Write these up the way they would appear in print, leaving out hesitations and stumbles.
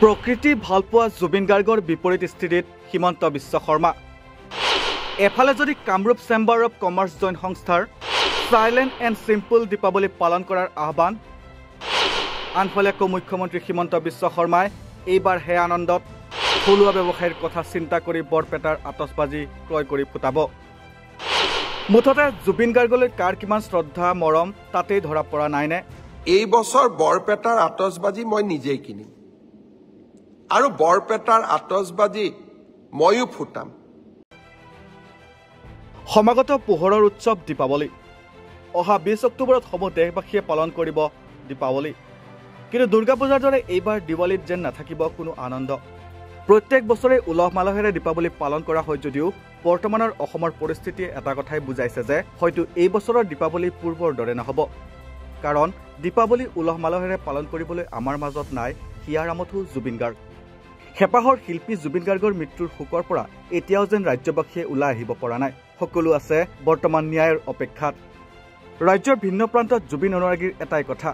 প্ৰকৃতি ভালপোৱা জুবিন গাৰ্গৰ বিপৰীত স্থিতিত হিমন্ত বিশ্ব শৰ্মা। এফালে যদি Kamrup chamber of commerce Jain সংস্থাৰ সাইলেণ্ট এণ্ড চিম্পল দীপাৱলী পালন কৰাৰ আহ্বান, আনফালে আকৌ মুখ্যমন্ত্ৰী হিমন্ত বিশ্ব শৰ্মাই এইবাৰ হে আনন্দত থলুৱা ব্যৱসায়ীৰ কথা চিন্তা কৰি বৰপেটাৰ আতচবাজি ক্ৰয় কৰি ফুটাব। মুঠতে জুবিন গাৰ্গলৈ কাৰ কিমান শ্ৰদ্ধা মৰম তাতেই ধৰা পৰা নাইনে? এই বছৰ বৰপেটাৰ আতচবাজি মই নিজেই কিনিম আৰু বৰপেটাৰ আতচবাজি ময়ো ফুটাম। সমাগত পোহৰৰ উৎসৱ দীপাৱলী। অহা 20 অক্টোবৰত সমূহ দেশবাসীয়ে পালন কৰিব দীপাৱলী। কিন্তু দুৰ্গা পূজাৰ দৰে এইবাৰ দিৱালীত যেন নাথাকিব কোনো আনন্দ। প্ৰত্যেক বছৰে উলহ মালহেৰে দীপাৱলী পালন কৰা হয় যদিও বৰ্তমানৰ অসমৰ পৰিস্থিতিয়ে এটা কথাই বুজাইছে যে হয়তো এই বছৰৰ দীপাৱলী পূৰ্বৰ দৰে নহ'ব। কাৰণ দীপাৱলী উলহ মালহেৰে পালন কৰিবলৈ আমাৰ মাজত নাই হিয়াৰ আমঠু জুবিন গাৰ্গ। হেঁপাহৰ শিল্পী জুবিন গাৰ্গৰ মৃত্যুৰ শোকৰ পৰা এতিয়াও যেন ৰাজ্যবাসীয়ে ওলাই আহিব পৰা নাই। সকলো আছে বৰ্তমান ন্যায়ৰ অপেক্ষাত। ৰাজ্যৰ ভিন্ন প্ৰান্তত জুবিন অনুৰাগীৰ এটাই কথা,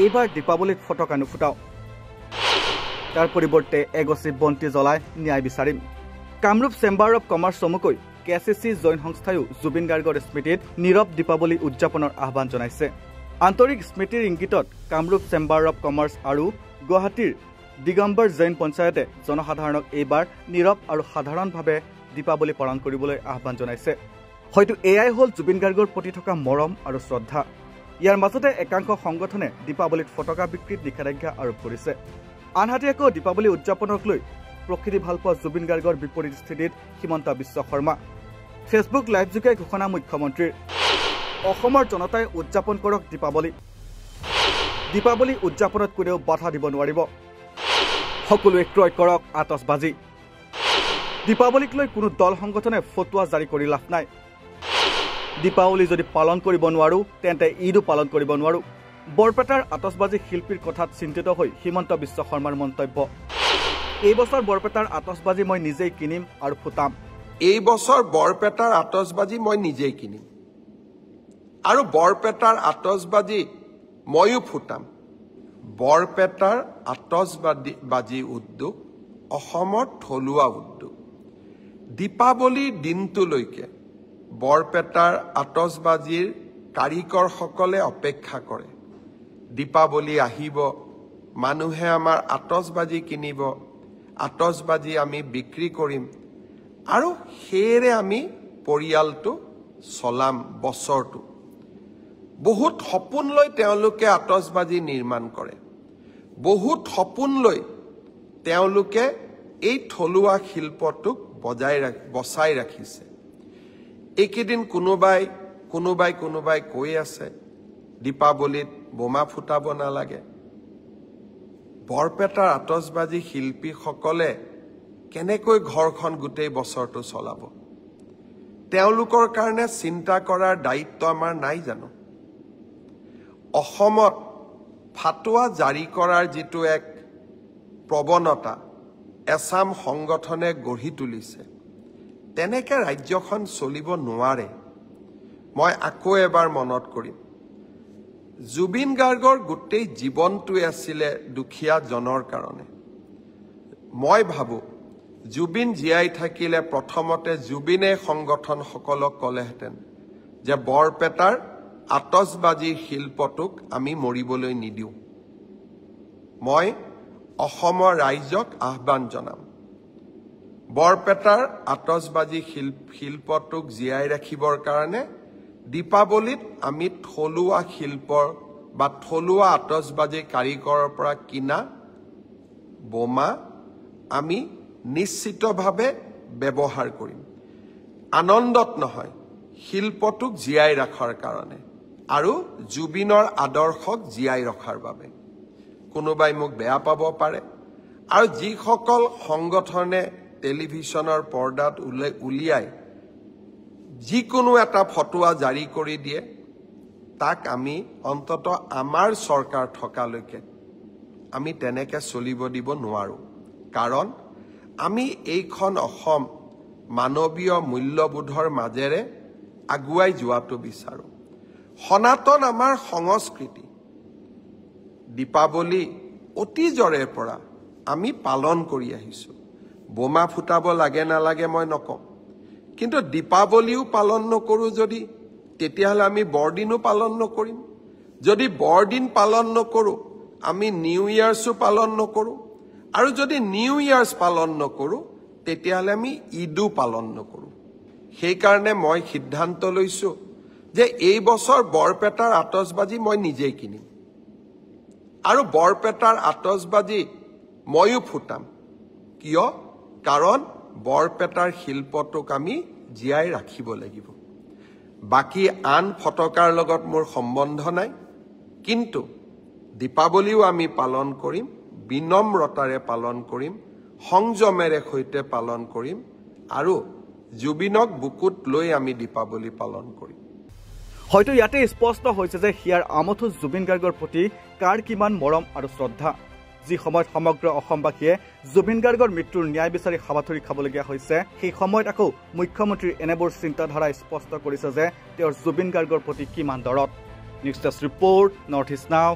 এইবাৰ দীপাৱলীত ফটকা নুফুটাও, তাৰ পৰিৱৰ্তে এগছি বন্তি জ্বলাই ন্যায় বিচাৰিম। কামৰূপ চেম্বাৰ অৱ কমাৰ্চ চমুকৈ KCC জৈন সংস্থায়ো জুবিন গাৰ্গৰ স্মৃতিত নীৰৱ দীপাৱলী উদযাপনৰ আহ্বান জনাইছে। আন্তৰিক স্মৃতিৰ ইংগিতত কামৰূপ চেম্বাৰ অৱ কমাৰ্চ আৰু গুৱাহাটীৰ দিগম্বৰ জৈন পঞ্চায়তে জনসাধাৰণক এইবাৰ নীৰৱ আৰু সাধাৰণভাৱে দীপাৱলী পালন কৰিবলৈ আহ্বান জনাইছে। হয়তো এয়াই হ'ল জুবিন গাৰ্গৰ প্ৰতি থকা মৰম আৰু শ্ৰদ্ধা। ইয়াৰ মাজতে একাংশ সংগঠনে দীপাৱলীত ফটকা বিক্ৰীত নিষেধাজ্ঞা আৰোপ কৰিছে। আনহাতে আকৌ দীপাৱলী উদযাপনক লৈ প্ৰকৃতি ভালপোৱা জুবিন গাৰ্গৰ বিপৰীত স্থিতিত হিমন্ত বিশ্ব শৰ্মা। ফেচবুক লাইভযোগে ঘোষণা মুখ্যমন্ত্ৰীৰ, অসমৰ জনতাই উদযাপন কৰক দীপাৱলী। দীপাৱলী উদযাপনত কোনেও বাধা দিব নোৱাৰিব। সকলোৱে ক্ৰয় কৰক আতচবাজি। দীপাৱলীক লৈ কোনো দল সংগঠনে ফটোৱা জাৰি কৰি লাভ নাই। দীপাৱলী যদি পালন কৰিব নোৱাৰো তেন্তে ঈদো পালন কৰিব নোৱাৰো। বৰপেটাৰ আতচবাজি শিল্পীৰ কথাত চিন্তিত হৈ হিমন্ত বিশ্ব শৰ্মাৰ মন্তব্য, এই বছৰ বৰপেটাৰ আতচবাজি মই নিজেই কিনিম আৰু ফুটাম। এই বছৰ বৰপেটাৰ আতচবাজি মই নিজেই কিনিম আৰু বৰপেটাৰ আতচবাজি ময়ো ফুটাম। বৰপেটাৰ আতচবাজি উদ্যোগ অসমৰ থলুৱা উদ্যোগ। দীপাৱলীৰ দিনটোলৈকে বৰপেটাৰ আতচবাজিৰ কাৰিকৰসকলে অপেক্ষা কৰে। দীপাৱলী আহিব, মানুহে আমাৰ আতচবাজি কিনিব, আতচবাজি আমি বিক্ৰী কৰিম আৰু সেয়েৰে আমি পৰিয়ালটো চলাম বছৰটো। বহুত সপোন লৈ তেওঁলোকে আতচবাজি নিৰ্মাণ কৰে। বহুত সপোন লৈ তেওঁলোকে এই থলুৱা শিল্পটোক বচাই ৰাখিছে। এইকেইদিন কোনোবাই কৈ আছে দীপাৱলীত বোমা ফুটাব নালাগে। বৰপেটাৰ আতচবাজি শিল্পীসকলে কেনেকৈ ঘৰখন গোটেই বছৰটো চলাব? তেওঁলোকৰ কাৰণে চিন্তা কৰাৰ দায়িত্ব আমাৰ নাই জানো? অসমত ফাটোৱা জাৰি কৰাৰ যিটো এক প্ৰৱণতা এছাম সংগঠনে গঢ়ি তুলিছে, তেনেকে ৰাজ্যখন চলিব নোৱাৰে। মই আকৌ এবাৰ মনত কৰিম, জুবিন গাৰ্গৰ গোটেই জীৱনটোৱে আছিলে দুখীয়া জনৰ কাৰণে। মই ভাবোঁ জুবিন জীয়াই থাকিলে প্ৰথমতে জুবিনে সংগঠনসকলক ক'লেহেঁতেন যে বৰপেটাৰ আতচবাজিৰ শিল্পটোক আমি মৰিবলৈ নিদিওঁ। মই অসমৰ ৰাইজক আহ্বান জনাম, বৰপেটাৰ আতচবাজি শিল্পটোক জীয়াই ৰাখিবৰ কাৰণে দীপাৱলীত আমি থলুৱা শিল্পৰ বা থলুৱা আতচবাজি কাৰিকৰৰ পৰা কিনা বোমা আমি নিশ্চিতভাৱে ব্যৱহাৰ কৰিম। আনন্দত নহয়, শিল্পটোক জীয়াই ৰখাৰ কাৰণে আৰু জুবিনৰ আদৰ্শক জীয়াই ৰখাৰ বাবে। কোনোবাই মোক বেয়া পাব পাৰে আৰু যিসকল সংগঠনে টেলিভিছনৰ পৰ্দাত উলিয়াই যিকোনো এটা ফটোৱা জাৰি কৰি দিয়ে, তাক আমি অন্তত আমাৰ চৰকাৰ থকালৈকে আমি তেনেকে চলিব দিব নোৱাৰো। কাৰণ আমি এইখন অসম মানৱীয় মূল্যবোধৰ মাজেৰে আগুৱাই যোৱাটো বিচাৰো। সনাতন আমাৰ সংস্কৃতি। দীপাৱলী অতীজৰে পৰা আমি পালন কৰি আহিছোঁ। বোমা ফুটাব লাগে নালাগে মই নকওঁ, কিন্তু দীপাৱলীও পালন নকৰোঁ যদি, তেতিয়াহ'লে আমি বৰদিনো পালন নকৰিম। যদি বৰদিন পালন নকৰোঁ, আমি নিউ ইয়াৰ্ছো পালন নকৰোঁ, আৰু যদি নিউ ইয়াৰ্ছ পালন নকৰোঁ, তেতিয়াহ'লে আমি ঈদো পালন নকৰোঁ। সেইকাৰণে মই সিদ্ধান্ত লৈছোঁ যে এই বছৰ বৰপেটাৰ আতচবাজি মই নিজেই কিনিম, আৰু বৰপেটাৰ আতচবাজি ময়ো ফুটাম। কিয়? কাৰণ বৰপেটাৰ শিল্পটোক আমি জীয়াই ৰাখিব লাগিব। বাকী আন ফটকাৰ লগত মোৰ সম্বন্ধ নাই, কিন্তু দীপাৱলীও আমি পালন কৰিম, বিনম্ৰতাৰে পালন কৰিম, সংযমেৰে সৈতে পালন কৰিম, আৰু জুবিনক বুকুত লৈ আমি দীপাৱলী পালন কৰিম। হয়তো ইয়াতে স্পষ্ট হৈছে যে হিয়াৰ আমঠু জুবিন গাৰ্গৰ প্ৰতি কাৰ কিমান মৰম আৰু শ্ৰদ্ধা। যি সময়ত সমগ্ৰ অসমবাসীয়ে জুবিন গাৰ্গৰ মৃত্যুৰ ন্যায় বিচাৰি হাবাথুৰি খাবলগীয়া হৈছে, সেই সময়ত আকৌ মুখ্যমন্ত্ৰীৰ এনেবোৰ চিন্তাধাৰা স্পষ্ট কৰিছে যে তেওঁৰ জুবিন গাৰ্গৰ প্ৰতি কিমান দৰদ। News desk report, North East নাও।